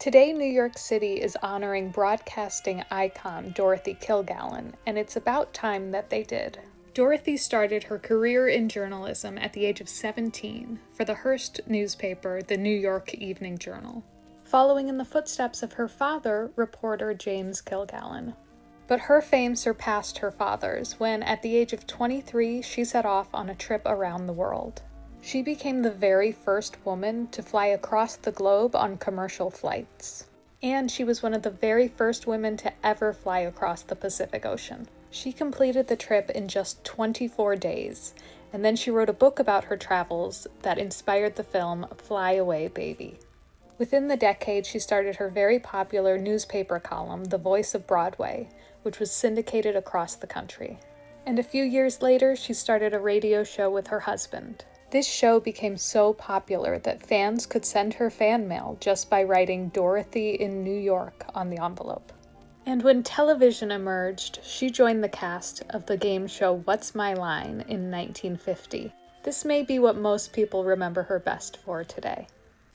Today, New York City is honoring broadcasting icon Dorothy Kilgallen, and it's about time that they did. Dorothy started her career in journalism at the age of 17 for the Hearst newspaper, the New York Evening Journal, following in the footsteps of her father, reporter James Kilgallen. But her fame surpassed her father's when, at the age of 23, she set off on a trip around the world. She became the very first woman to fly across the globe on commercial flights. And she was one of the very first women to ever fly across the Pacific Ocean. She completed the trip in just 24 days, and then she wrote a book about her travels that inspired the film Fly Away, Baby. Within the decade, she started her very popular newspaper column, The Voice of Broadway, which was syndicated across the country. And a few years later, she started a radio show with her husband. This show became so popular that fans could send her fan mail just by writing Dorothy in New York on the envelope. And when television emerged, she joined the cast of the game show What's My Line in 1950. This may be what most people remember her best for today.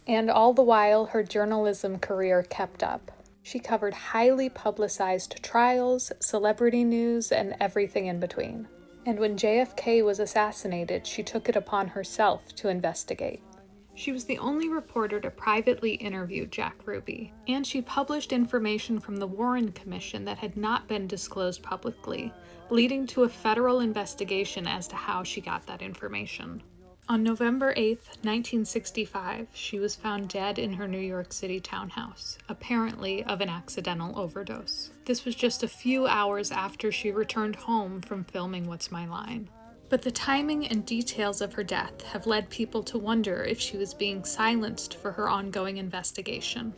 And all the while, her journalism career kept up. She covered highly publicized trials, celebrity news, and everything in between. And when JFK was assassinated, she took it upon herself to investigate. She was the only reporter to privately interview Jack Ruby, and she published information from the Warren Commission that had not been disclosed publicly, leading to a federal investigation as to how she got that information. On November 8, 1965, she was found dead in her New York City townhouse, apparently of an accidental overdose. This was just a few hours after she returned home from filming What's My Line. But the timing and details of her death have led people to wonder if she was being silenced for her ongoing investigation.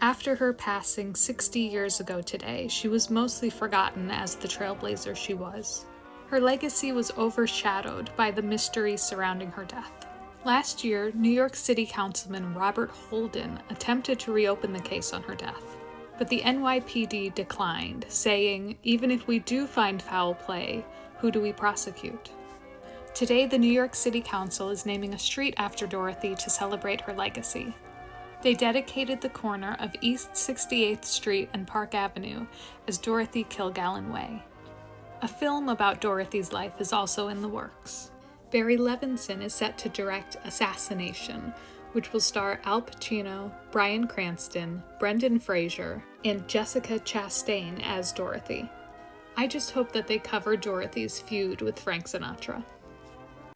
After her passing 60 years ago today, she was mostly forgotten as the trailblazer she was. Her legacy was overshadowed by the mystery surrounding her death. Last year, New York City Councilman Robert Holden attempted to reopen the case on her death, but the NYPD declined, saying, "Even if we do find foul play, who do we prosecute?" Today, the New York City Council is naming a street after Dorothy to celebrate her legacy. They dedicated the corner of East 68th Street and Park Avenue as Dorothy Kilgallen Way. A film about Dorothy's life is also in the works. Barry Levinson is set to direct Assassination, which will star Al Pacino, Bryan Cranston, Brendan Fraser, and Jessica Chastain as Dorothy. I just hope that they cover Dorothy's feud with Frank Sinatra.